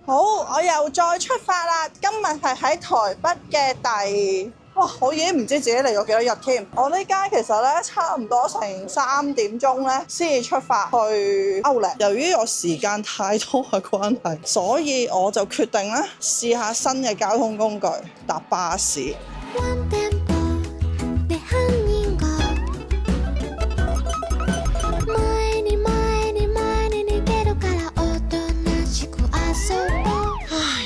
好，我又再出發啦！今日係喺台北嘅我已經唔知自己嚟咗幾多日添。我呢家其實咧差唔多成3點鐘咧先至出發去歐力。由於我時間太多嘅關係，所以我就決定咧試下新嘅交通工具，搭巴士。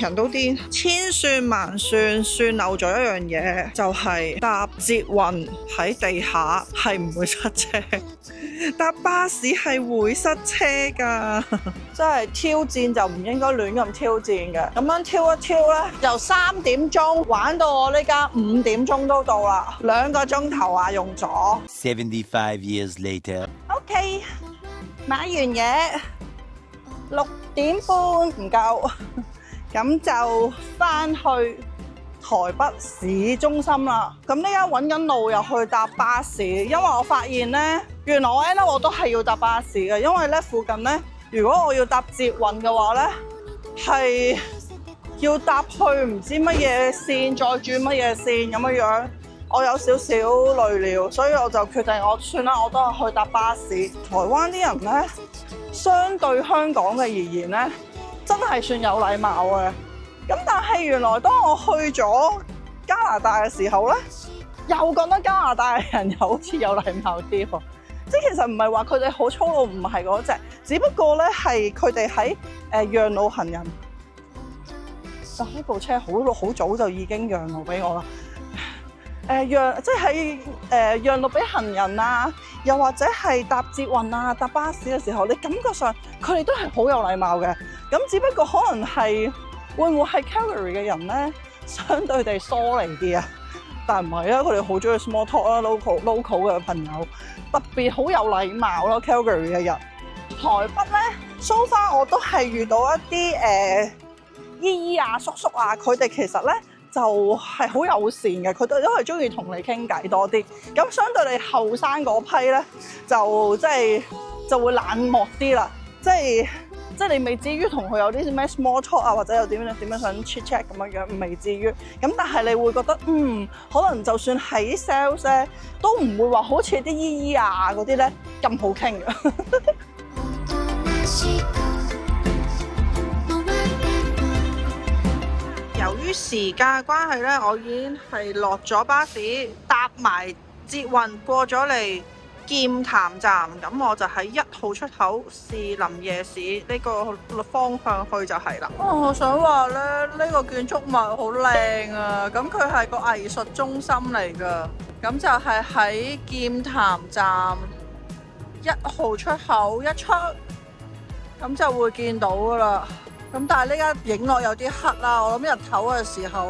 人都癲，千算萬算，算漏咗一樣嘢，就係搭捷運喺地下係唔會塞車，搭巴士係會塞車㗎。真係挑戰就唔應該亂咁挑戰嘅。咁樣挑一挑呢，由3點鐘玩到我呢家5點鐘都到啦，2個鐘頭啊用咗。75 years later。OK， 買完嘢6點半唔夠。咁就翻去台北市中心啦。咁呢家揾緊路又去搭巴士，因為我發現呢，原來我都係要搭巴士嘅，因為呢附近呢，如果我要搭捷運嘅話呢，係要搭去唔知乜嘢線，再轉乜嘢線咁樣，我有少少累了，所以我就決定我算啦，我都係去搭巴士。台灣啲人呢，相對香港嘅而言呢，真係算有禮貌嘅，咁但係原來當我去咗加拿大嘅時候呢，又覺得加拿大嘅人又好似有禮貌啲喎。即係其實唔係話佢哋好粗魯，唔係嗰隻，只不過呢係佢哋喺讓路行人。就呢部車好早就已經讓路俾我啦。即係讓路俾行人啊，又或者係搭捷運啊、搭巴士嘅時候，你感覺上佢哋都係好有禮貌嘅。咁只不過可能係會唔會係 Calgary 嘅人咧，相對地疏離啲啊？但唔係啊，佢哋好中意 small talk 啦，local 嘅朋友特別好有禮貌咯。Calgary 嘅人，台北咧 so far 我都係遇到一啲姨姨啊、叔叔啊，佢哋其實咧就係好友善嘅，佢哋都係中意同你傾偈多啲。咁相對你後生嗰批咧，就會冷漠啲啦，即係你未至於同佢有啲咩 small talk 啊，或者有點樣想 chit chat 咁樣，未至於。咁但係你會覺得可能就算係 sales 咧，都唔會話好似啲姨姨啊嗰啲咧咁好傾嘅。由於時間嘅關係咧，我已經係落咗巴士，搭埋捷運過咗嚟劍潭站，咁我就喺1號出口士林夜市呢個方向去就係啦。我想話咧，呢個建築物好靚啊！咁佢係個藝術中心嚟㗎，咁就係喺劍潭站1號出口一出，咁就會見到㗎啦。咁但係呢家影落有啲黑啦，我諗日頭嘅時候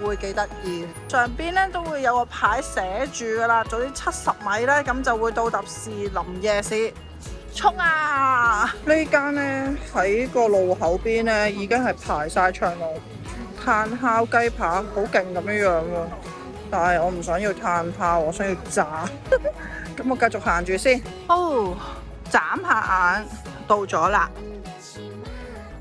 會幾得意。上邊咧都會有個牌寫住噶啦，早啲70米咧，咁就會到達士林夜市。衝啊！呢間咧喺個路口邊咧已經係排晒長龍，炭烤雞扒好勁咁樣喎。但係我唔想要炭烤，我想要炸。咁我繼續行住先。眨下眼到咗啦。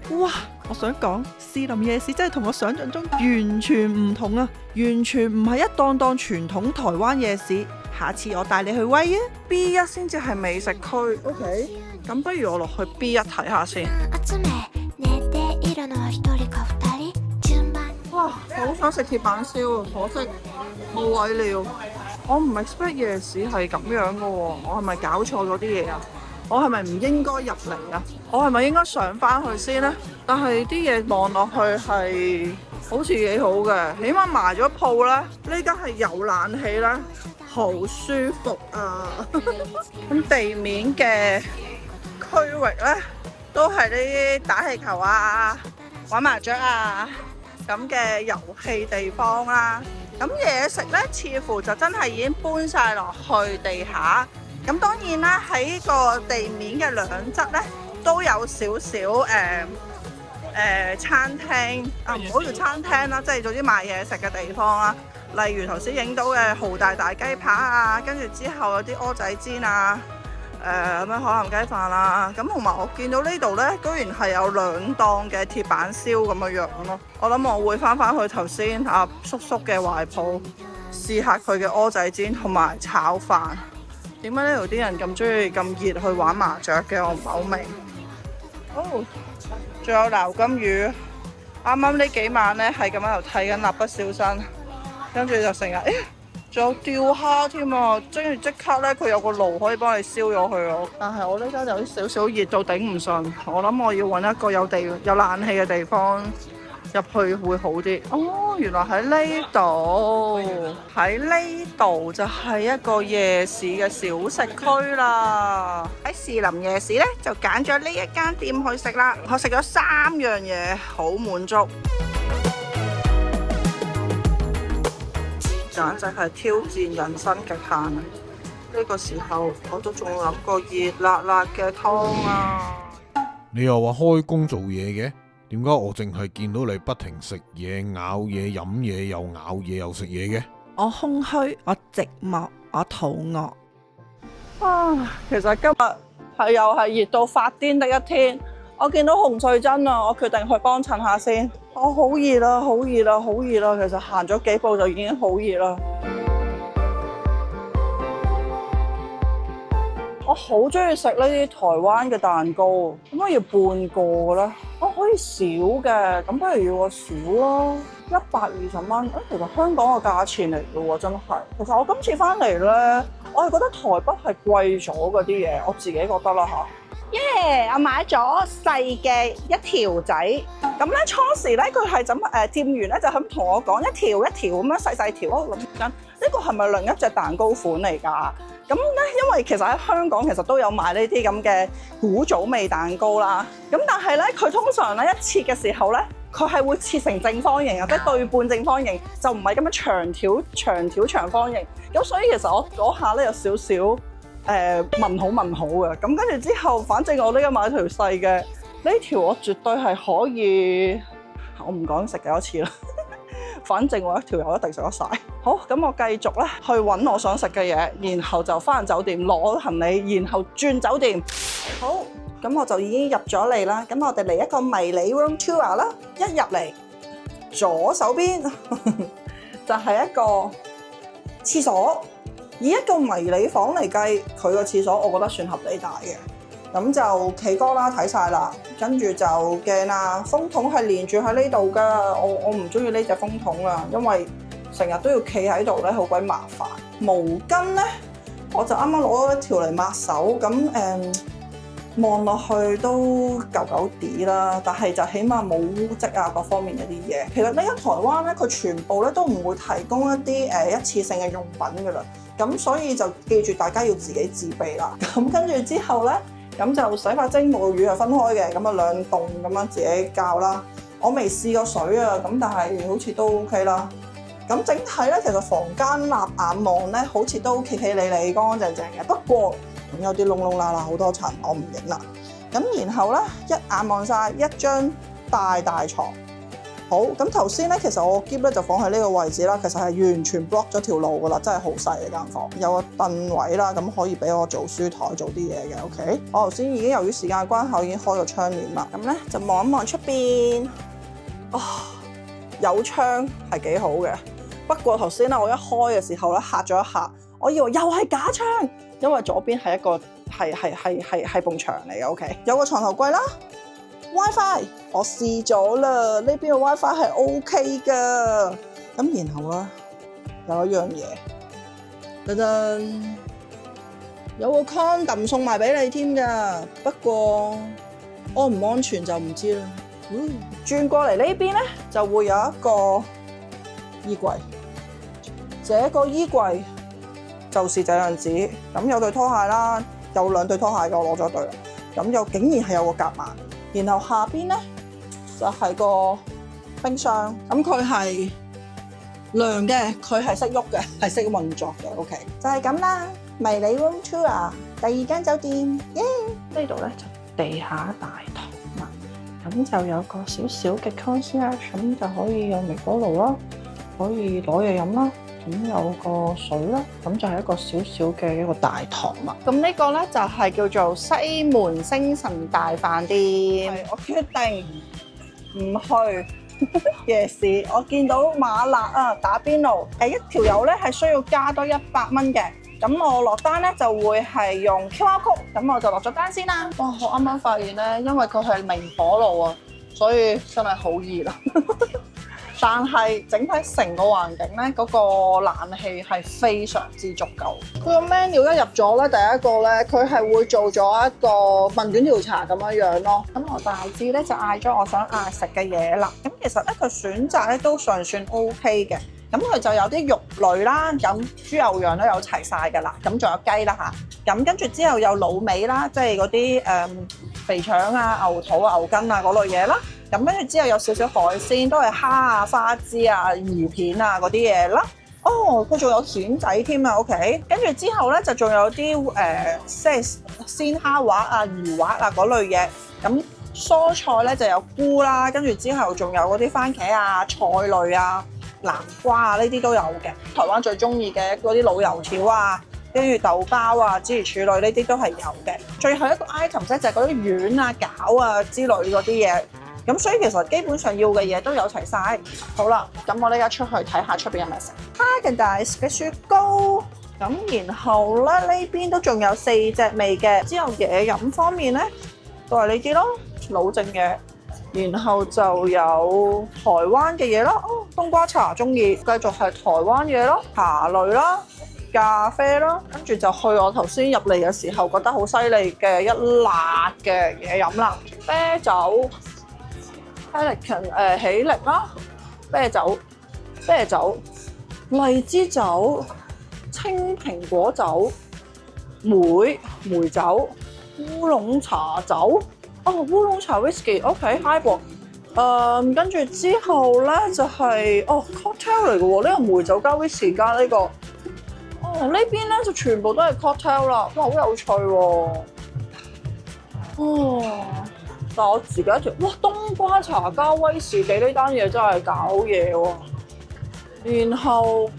哇！我想講士林夜市真係同我想象中完全唔同啊，完全唔係一檔檔傳統台灣夜市。下次我帶你去威啊！B1先至係美食區。OK， 咁不如我落去 B1睇下先。哇！好想食鐵板燒啊，可惜冇位了。我唔 expect 夜市係咁樣噶喎，我係咪搞錯咗啲嘢啊？我係咪唔應該入嚟啊？我係咪應該上翻去先呢？但係啲嘢望落去係好似幾好嘅，起碼埋咗鋪啦。呢間係有冷氣啦，好舒服啊！咁地面嘅區域呢，都係呢啲打氣球啊、玩麻雀啊咁嘅遊戲地方啦。咁嘢食呢，似乎就真係已經搬晒落去地下。咁當然啦，喺個地面嘅兩側咧都有少少餐廳啊，唔好叫餐廳啦，即係總之賣嘢食嘅地方啦。例如頭先影到嘅豪大大雞扒啊，跟住之後有啲蚵仔煎啊，咩海南雞飯啦，咁同埋我見到呢度呢，居然係有2檔嘅鐵板燒咁嘅樣咯。我諗我會翻去頭先阿叔叔嘅懷抱，試下佢嘅蚵仔煎同埋炒飯。點解呢度啲人咁中意咁熱去玩麻雀嘅？我唔係好明。哦，仲有撈金魚。啱啱呢幾晚呢，係咁喺度睇緊《蠟筆小新》，跟住就成日仲有釣蝦添啊！跟住即刻呢，佢有個爐可以幫你燒咗佢咯。但係我呢家有少少熱到頂唔順，我諗我要揾一個有冷氣嘅地方入去會好啲。哦，原來喺呢度，喺呢度就係一個夜市嘅小食區啦。喺士林夜市呢，就揀咗呢一間店去食啦。我食咗3樣嘢，好滿足，簡直係挑戰人生極限啊！呢個時候我都仲諗過熱辣辣嘅湯啊！你又話開工做嘢嘅？點解我淨係見到你不停食嘢、咬嘢、飲嘢，又咬嘢又食嘢嘅？我空虛，我寂寞，我肚餓。啊，其實今日又係熱到發癲的一天。我見到洪瑞珍啊，我決定去幫襯下先。我好熱啦，好熱啦，好熱啦！其實行咗幾步就已經好熱啦。我好中意食呢啲台灣嘅蛋糕，點解要半個呢？我可以少嘅，咁不如要我少咯，120蚊。其實香港嘅價錢嚟嘅喎，真係。其實我今次翻嚟呢，我係覺得台北係貴咗嗰啲嘢，我自己覺得啦嚇。耶！我買咗細嘅一條仔，咁咧初時咧佢係咁店員咧就咁同我講一條一條咁樣細細條，我諗緊呢個係咪另一隻蛋糕款嚟㗎？咁咧因為其實喺香港其實都有賣呢啲咁嘅古早味蛋糕啦，咁但係咧佢通常咧一切嘅時候咧，佢係會切成正方形啊，即係對半正方形，就唔係咁樣長條長方形。咁所以其實我嗰下咧有少少問號嘅，咁跟住之後，反正我呢家買條細嘅，呢條我絕對係可以，我唔講食幾多次啦，反正我一條油一定食得晒。好，咁我繼續咧去揾我想食嘅嘢，然後就翻酒店攞行李，然後轉酒店。好，咁我就已經入咗嚟啦。咁我哋嚟一個迷你 room tour 啦。一入嚟，左手邊就係一個廁所。以一個迷你房嚟計，佢個廁所我覺得算合理大嘅。咁就企哥啦，睇晒啦，跟住就鏡啦，風筒係連住喺呢度噶。我唔中意呢隻風筒啊，因為成日都要企喺度咧，好鬼麻煩。毛巾咧，我就啱啱攞咗一條嚟抹手，咁望落去都舊舊啲啦，但係就起碼冇污漬啊，各方面嗰啲嘢。其實呢間台灣咧，佢全部咧都唔會提供一啲一次性嘅用品噶啦。咁所以就記住大家要自己自備啦。咁跟住之後咧，咁就洗髮精、沐浴乳係分開嘅，咁啊2棟咁樣自己較啦。我未試過水啊，咁但係好似都 OK 啦。咁整體咧，其實房間立眼望咧，好似都企企理理、乾乾淨淨嘅。不過有啲窿窿罅罅，好多塵，我唔影啦。咁然後咧，一眼望晒一張大床。好，咁頭先咧，其實我個篋咧就放喺呢個位置啦，其實係完全 block 咗條路噶啦，真係好細嘅間房，有個凳位啦，咁可以俾我做書台做啲嘢嘅。OK，我頭先已經由於時間關係已經開咗窗簾啦，咁咧就望一望出邊，有窗係幾好嘅。不過頭先咧我一開嘅時候咧嚇咗一嚇，我以為又係假窗，因為左邊係一個係埲牆嚟嘅。OK， 有個床頭櫃啦。WiFi 我試咗啦，呢邊嘅 WiFi 係 OK 㗎。咁然後咧有一樣嘢，噔噔，有個 condom 送埋俾你添㗎。不過安唔安全就唔知啦。轉過嚟呢邊咧就會有一個衣櫃，這個衣櫃就是這樣子。咁有對拖鞋啦，有2對拖鞋嘅，我攞咗對啦。咁又竟然係有個夾萬。然後下邊咧就係個冰箱，咁佢係涼嘅，佢係識喐嘅，係識運作嘅。OK， 就係咁啦。迷你 room tour 第2間酒店，耶！呢度咧就地下大堂啦，咁就有個少少嘅 concierge，咁就可以有微波爐啦，可以攞嘢飲啦，咁有個水啦，咁就係一個小小嘅一個大堂啦。咁呢個咧就係叫做西門星辰大飯店。係，我決定唔去夜市。我見到馬辣啊，打邊爐，一條友咧係需要加多100蚊嘅。咁我落單咧就會係用 QR code，咁我就落咗單先啦。哇！我啱啱發現咧，因為佢係明火爐啊，所以真係好熱啊。但係整體成個環境咧，嗰個冷氣係非常之足夠。佢個 menu 一入咗咧，第一個咧，佢係會做咗一個問卷調查咁樣樣咯。咁我大致咧就嗌咗我想嗌食嘅嘢啦。咁其實咧佢選擇咧都尚算 OK 嘅。咁佢就有啲肉類啦，咁豬牛羊都有齊晒㗎啦。咁仲有雞啦嚇。咁跟住之後有滷味啦，即係嗰啲肥腸啊、牛肚啊、牛筋啊嗰類嘢啦。咁跟住之後有少少海鮮，都係蝦啊、花枝啊、魚片啊嗰啲嘢啦。哦，佢仲有蜆仔添啊 ，OK。跟住之後咧就仲有啲即係鮮蝦滑啊、魚滑啊嗰類嘢。咁蔬菜咧就有菇啦，跟住之後仲有嗰啲番茄啊、菜類啊、南瓜啊呢啲都有嘅。台灣最中意嘅嗰啲老油條啊，跟住豆包啊、諸如此類呢啲都係有嘅。最後一個 item 咧就係嗰啲丸啊、餃啊之類嗰啲嘢。咁所以其實基本上要嘅嘢都有齊晒。好啦，咁我呢家出去睇下出邊有咩食。Häagen-Dazs嘅雪糕，咁然後咧呢邊都仲有4隻味嘅。之後嘢飲方面咧都係呢啲咯，老正嘅。然後就有台灣嘅嘢咯，哦，冬瓜茶中意，繼續係台灣嘢咯，茶類啦、咖啡啦，跟住就去我頭先入嚟嘅時候覺得好犀利嘅一辣嘅嘢飲啦，啤酒。喜力啦，啤酒、荔枝酒、青蘋果酒、梅酒、烏龍茶酒，烏龍茶 whisky，OK，highball，跟住之後咧就係cocktail 嚟嘅喎，呢個梅酒加 whisky 加呢個，呢邊咧就全部都係 cocktail 啦，哇，好有趣喎，但我自己一條，哇！冬瓜茶加威士忌呢單嘢真係搞嘢喎。然後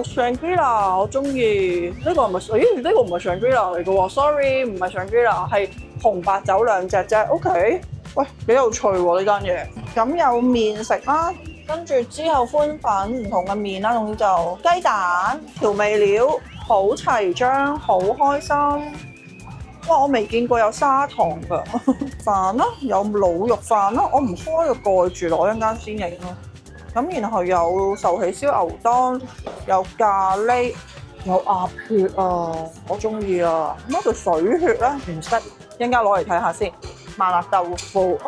，Shangri-La 我中意呢個係咪？咦？呢個唔係 Shangri-La 嚟嘅喎 ，sorry， 唔係 Shangri-La，係紅白酒2隻啫。OK， 喂，幾有趣喎呢單嘢。咁有麵食啦，跟住之後寬粉唔同嘅麵啦，總之就雞蛋、調味料好齊張，好開心。哇！我未見過有砂糖㗎飯啦，有滷肉飯啦，我唔開個蓋住攞一間先影咯。咁然後有壽喜燒牛當，有咖喱，有鴨血啊，我中意啊。乜叫水血咧？唔識，一陣間攞嚟睇下先。麻辣豆腐。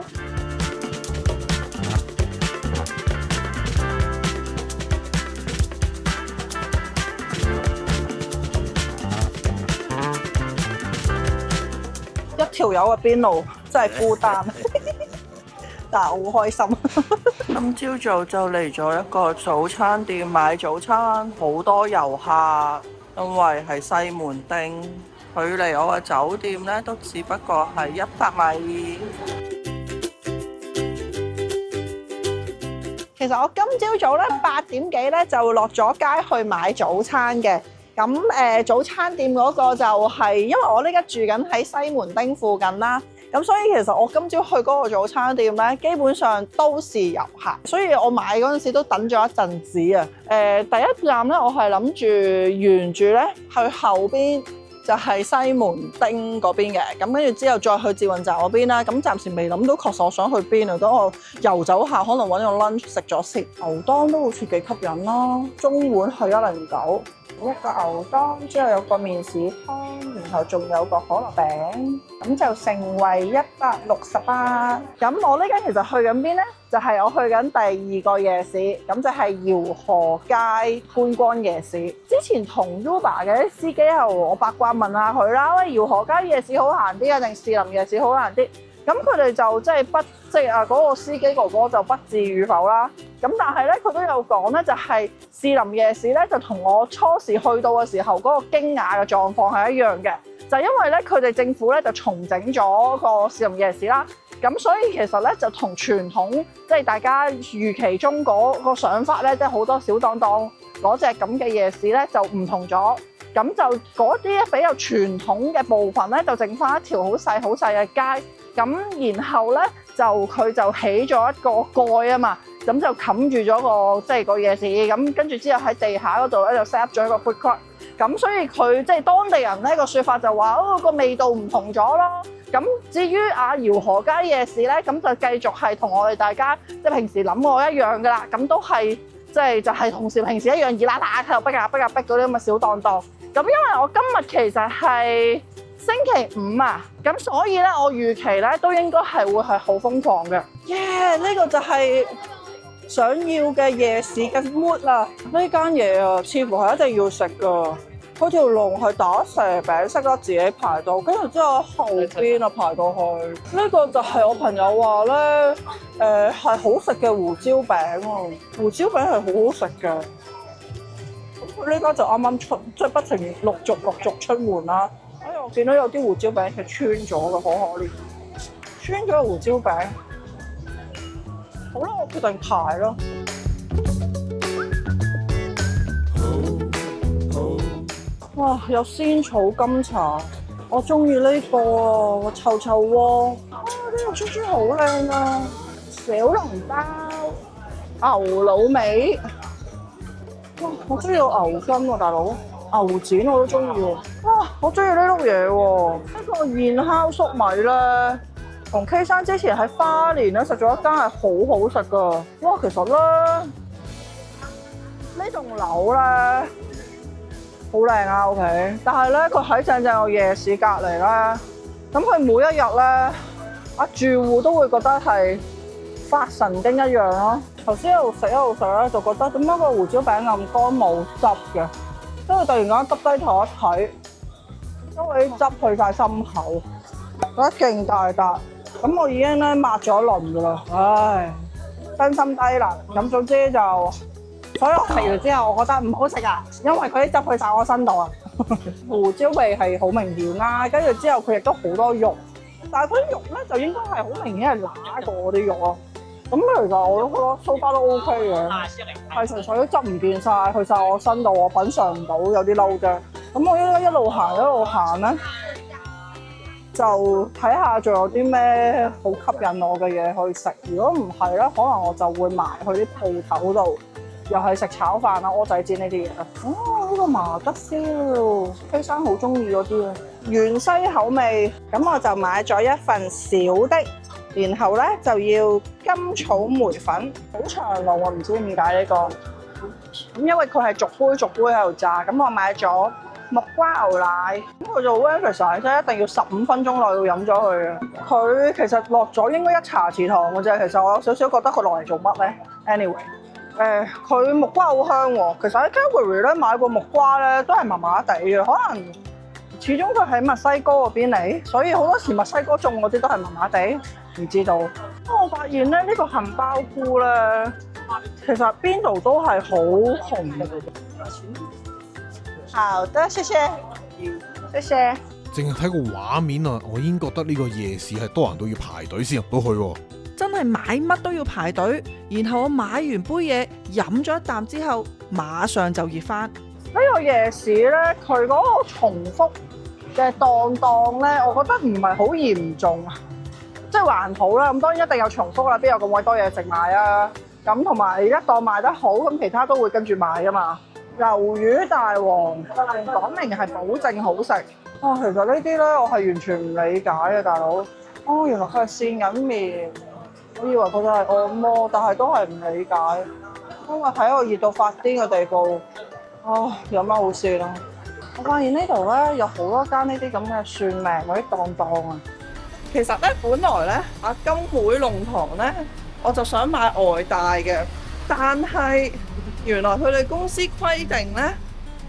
一條友嘅邊爐真係孤單，但係我好開心。今朝早就嚟咗一個早餐店買早餐，好多遊客，因為係西門町，距離我嘅酒店咧都只不過係100米。其實我今朝早咧8點幾咧就落咗街去買早餐嘅。咁早餐店嗰個就係因為我呢家住緊喺西門町附近啦，咁所以其實我今朝去嗰個早餐店咧，基本上都是遊客，所以我買嗰陣時都等咗一陣子啊。第一站咧，我係諗住沿住咧去後邊就係西門町嗰邊嘅，咁跟住之後再去捷運站嗰邊啦。咁暫時未諗到確實我想去邊啊，等我遊走下，可能揾個 lunch 食咗先。牛當都好似幾吸引啦，中碗係109。一個牛當之後有個麵豉湯，然後仲有個可樂餅，咁就成為168。咁我呢家其實去緊邊呢？就係我去緊第2個夜市，咁就係饒河街觀光夜市。之前同 Uber 嘅司機又我八卦問下佢啦，喂，饒河街夜市好行啲啊，定士林夜市好行啲？咁佢哋就即係嗰個司機哥哥就不置與否啦。咁但係咧，佢都有講咧，就係士林夜市咧，就同我初時去到嘅時候嗰個驚訝嘅狀況係一樣嘅。就因為咧，佢哋政府咧就重整咗個士林夜市啦。咁所以其實咧就同傳統即係大家預期中嗰個想法咧，即係好多小檔檔嗰隻咁嘅夜市咧就唔同咗。咁就嗰啲比較傳統嘅部分咧，就剩翻一條好細嘅街。咁然後咧就佢就起咗一個蓋啊嘛，咁就冚住咗個即係個夜市。咁跟住之後喺地下嗰度咧就 set up 咗一個 food court。咁所以佢即係當地人咧個説法就話個味道唔同咗咯。咁至於饒河街夜市咧，咁就繼續係同我哋大家即係平時諗過一樣噶啦。咁都係即係就係同平時一樣熱辣辣喺度逼嗰啲咁嘅小檔檔。咁因為我今日其實係星期五啊，咁所以咧我預期咧都應該係會係好瘋狂嘅。呢個就係想要嘅夜市嘅 mood 啦。呢間嘢啊，似乎係一定要食㗎。佢條龍係打蛇餅式啦，自己排到，跟住之後後邊啊排到去。呢個就係我朋友話咧，係好食嘅胡椒餅啊！胡椒餅係好好食嘅。咁呢家就啱啱出，即係不停陸續出門啦。我見到有啲胡椒餅係穿咗嘅，好可憐，穿咗個胡椒餅。好啦，我決定排咯。哇！有仙草甘茶，我中意呢個啊，個臭臭鍋。呢個豬好靚啊！小籠包、牛腦味。哇！我中意有牛筋喎，大佬。牛展我都中意喎。哇！我中意呢碌嘢喎。呢個現烤粟米咧，同 K 山之前喺花蓮咧食咗一間係好好食噶。哇！其實咧，呢棟樓咧好靚啊 ，OK。但係咧，佢喺正個夜市隔離啦。咁佢每一日咧，住戶都會覺得係發神經一樣咯。頭先一路食咧，就覺得點解個胡椒餅咁乾冇汁嘅？跟住突然間耷低頭一睇，因為啲汁去晒心口，覺得勁大笪。咁我已經咧抹咗一輪噶啦，唉，身心低能。咁總之就，所以我食完之後，我覺得唔好食啊，因為佢啲汁去晒我身度啊。胡椒味係好明顯啦，跟住之後佢亦都好多肉，但係嗰啲肉咧就應該係好明顯係揦過嗰啲肉咯。咁其實我都覺得蘇花都 OK 嘅，係純粹啲汁唔見晒，去晒我身度，我品嚐唔到，有啲嬲啫。咁我一路行咧，就睇下仲有啲咩好吸引我嘅嘢去食。如果唔係咧，可能我就會埋去啲鋪頭度，又係食炒飯啊、蚵仔煎呢啲嘢啊。呢個麻德燒，K生好中意嗰啲啊，芫茜口味。咁我就買咗一份小的。然後咧就要甘草梅粉，好長龍啊！唔知點解呢個咁，因為佢係逐杯喺度榨。咁我買咗木瓜牛奶，咁佢做 Vanessa 即係一定要15分鐘內要飲咗佢啊！佢其實落咗應該1茶匙糖嘅啫。其實我有少少覺得佢落嚟做乜咧 ？Anyway，佢木瓜好香喎。其實喺 Calgary 咧買過木瓜咧都係麻麻地嘅，可能始終佢喺墨西哥嗰邊嚟，所以好多時墨西哥種嗰啲都係麻麻地。唔知道，我發現咧呢個杏鮑菇咧，其實邊度都係好紅嘅。好的，謝謝，謝謝。淨係睇個畫面啊，我已經覺得呢個夜市係多人都要排隊先入到去喎。真係買乜都要排隊，然後我買完杯嘢飲咗一啖之後，馬上就熱返。呢個夜市咧，佢嗰個重複嘅檔咧，我覺得唔係好嚴重啊。即係還好啦，咁當然一定有重複啦，邊有咁鬼多嘢食買啊？咁同埋一檔賣得好，咁其他都會跟住買㗎嘛。魷魚大王講明係保證好食。其實呢啲咧我係完全唔理解嘅，大佬。原來佢係線緊麵，我以為佢就係按摩，但係都係唔理解，因為喺一個熱到發癲嘅地步。有乜好笑咯？我發現呢度咧有好多間呢啲咁嘅算命嗰啲檔啊。其實咧，本來咧阿金會弄堂咧，我就想買外帶嘅，但係原來佢哋公司規定咧，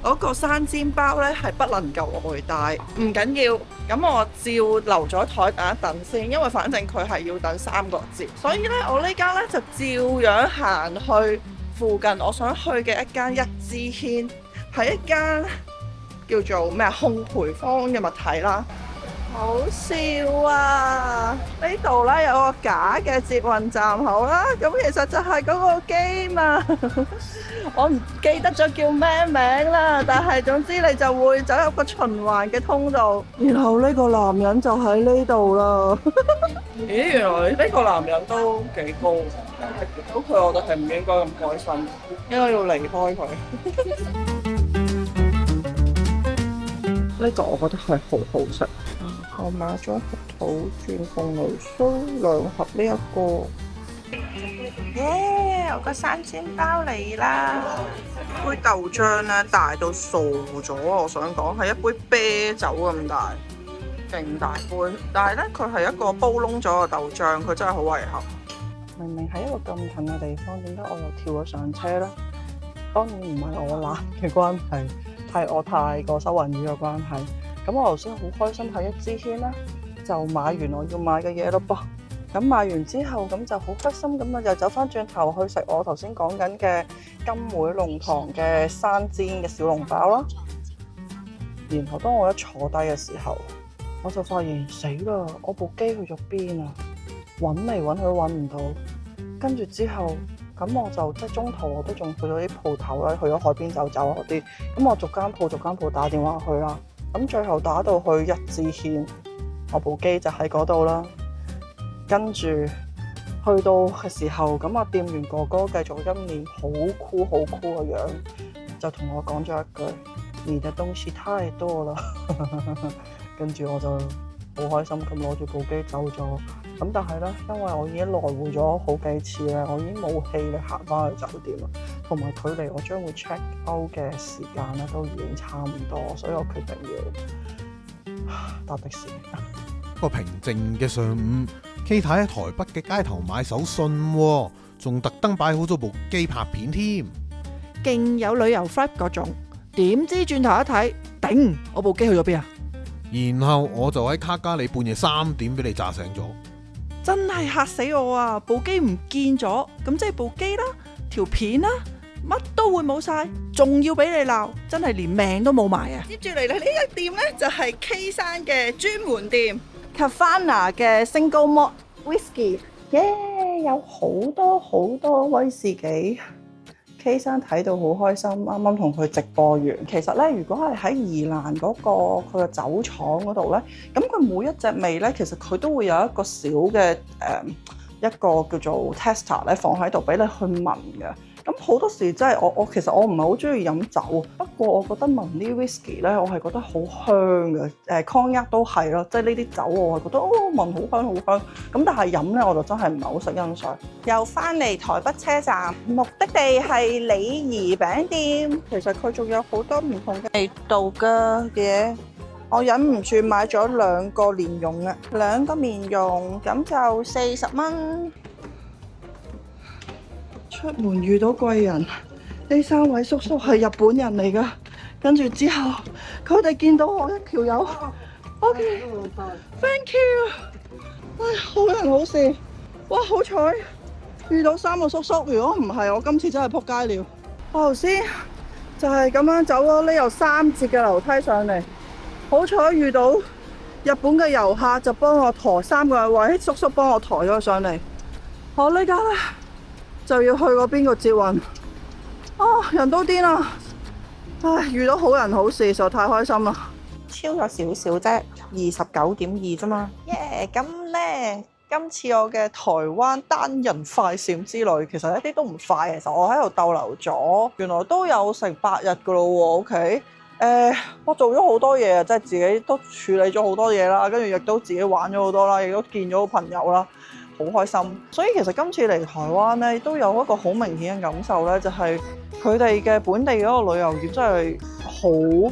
嗰個生煎包咧係不能夠外帶。唔緊要，咁我照留咗台等一等先，因為反正佢係要等3個節，所以咧我呢間咧就照樣行去附近我想去嘅一間一枝軒，係一間叫做咩烘焙坊嘅物體啦。好笑啊！呢度咧有個假嘅捷運站口啦，咁其實就係嗰個機嘛。我唔記得咗叫咩名啦，但係總之你就會走入個循環嘅通道，然後呢個男人就喺呢度啦。咦，原來呢個男人都幾高，見到佢我哋係唔應該咁開心，應該要離開佢。呢個我覺得係好好食。我買咗一盒土轉鳳梨酥，2盒呢一個。耶！我個生煎包嚟啦！杯豆漿咧大到傻咗啊！我想講係一杯啤酒咁大，勁大杯。但係咧佢係一個煲燶咗嘅豆漿，佢真係好遺憾。明明喺一個咁近嘅地方，點解我又跳咗上車咧？當然唔係我懶嘅關係，係我太過收銀魚嘅關係。咁我頭先好開心喺一支軒咧，就買完我要買嘅嘢咯噃。咁買完之後，咁就好開心咁啊，又走翻轉頭去食我頭先講緊嘅金梅龍堂嘅生煎嘅小籠包啦。然後當我一坐低嘅時候，我就發現死啦！我部機去咗邊啊？揾嚟揾去都揾唔到。跟住之後，咁我就即係中途我都仲去咗啲鋪頭啦，去咗海邊走走嗰啲。咁我逐間鋪打電話去啦。咁最後打到去一支軒，我部機就喺嗰度啦。跟住去到嘅時候，咁啊店員哥哥繼續一面好酷嘅樣，就同我講咗一句：你嘅東西太多啦。跟住我就好開心咁攞住部機走咗。咁但係咧，因為我已經來回咗好幾次咧，我已經冇氣力行翻去酒店啦，同埋距離我將會 check out 嘅時間咧都已經差唔多，所以我決定要搭的士。個平靜嘅上午，K 太喺台北嘅街頭買手信喎，仲特登擺好咗部機拍片添，勁有旅遊 vibe 嗰種。點知轉頭一睇，頂！我部機去咗邊啊？然後我就喺卡加里半夜3點俾你炸醒咗。真係嚇死我啊！部機唔見咗，咁即係部機啦、條片啦，乜都會冇晒，仲要俾你鬧，真係連命都冇埋啊！接住嚟呢一店呢，就係 K 山嘅專門店 Kavana 嘅 Single Malt Whisky， 耶！有好多威士忌。K 山睇到好開心，啱啱同佢直播完。其實咧，如果係喺宜蘭嗰個佢嘅酒廠嗰度咧，咁佢每一隻味咧，其實佢都會有一個小嘅一個叫做 tester 咧放喺度俾你去聞嘅。咁好多時真係我其實我唔係好中意飲酒，不過我覺得聞啲 whisky 咧，我係覺得好香嘅。Cognac 都係咯，即係呢啲酒我係覺得聞好香。咁但係飲咧我就真係唔係好識欣賞。又翻嚟台北車站，目的地係李怡餅店。其實佢仲有好多唔同嘅味道嘅嘢。我忍唔住買咗2個蓮蓉啊，2個蓮蓉咁就40蚊。出門遇到貴人，呢3位叔叔係日本人嚟㗎。跟住之後，佢哋見到我一條友，OK，thank you。唉，好人好事，哇！好彩遇到3個叔叔，如果唔係，我今次真係仆街了。我頭先就係咁樣走咗呢由3節嘅樓梯上嚟，好彩遇到日本嘅遊客，就幫我抬3個位，叔叔幫我抬咗上嚟。我呢家咧就要去嗰邊個捷運，人都癲啦！唉，遇到好人好事，實在太開心啦！超咗少少啫，29.2啫嘛。耶！咁咧，今次我嘅台灣單人快閃之旅，其實一啲都唔快。其實我喺度逗留咗，原來都有成8日噶咯喎。OK，我做咗好多嘢啊，即係自己都處理咗好多嘢啦，跟住亦都自己玩咗好多啦，亦都見咗朋友啦。好開心，所以其實今次嚟台灣咧，都有一個好明顯嘅感受咧，就係佢哋嘅本地嗰個旅遊業真係好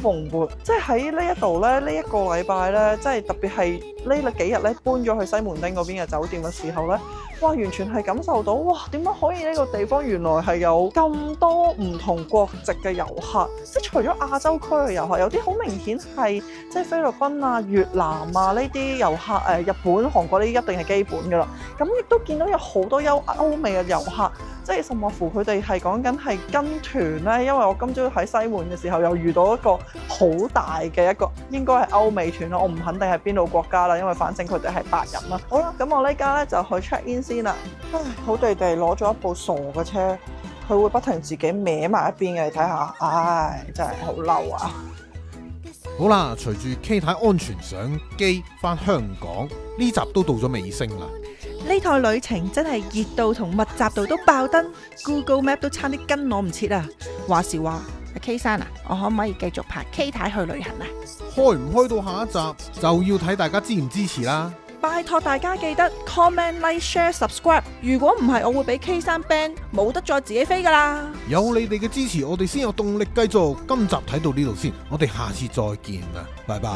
蓬勃，即係喺呢一度咧，呢一個禮拜咧，即係特別係呢幾日咧搬咗去西門町嗰邊嘅酒店嘅時候咧，哇！完全係感受到哇，點解可以呢個地方原來係有咁多唔同國籍嘅遊客，即係除咗亞洲區嘅遊客，有啲好明顯係即係菲律賓啊、越南啊呢啲遊客，日本、韓國呢啲一定係基本㗎啦。咁亦都見到有好多歐美嘅遊客，即係甚至乎佢哋係講緊係跟團咧，因為我今朝喺西門嘅時候又遇到一個好大嘅一個應該係歐美團啦，我唔肯定係邊度國家啦，因為反正佢哋係白人啦。好啦，咁我呢家咧就去 check in 先啦。唉，好地地攞咗一部傻嘅車，佢會不停自己歪埋一邊嘅，你睇下，唉，真係好嬲啊！好啦，隨住 K 太安全上機返香港，呢集都到咗尾聲啦。呢趟旅程真係熱到同密集度都爆燈 ，Google Map 都差啲跟我唔切啊！話時話，阿 K 生啊，我可唔可以繼續陪 K 太去旅行啊？開唔開到下一集就要睇大家支唔支持啦。拜託大家記得 comment、like、share、subscribe。如果唔係，我會俾 K 生 ban，冇得再自己飛噶啦。有你哋嘅支持，我哋先有動力繼續。今集睇到呢度先，我哋下次再見啦，拜拜。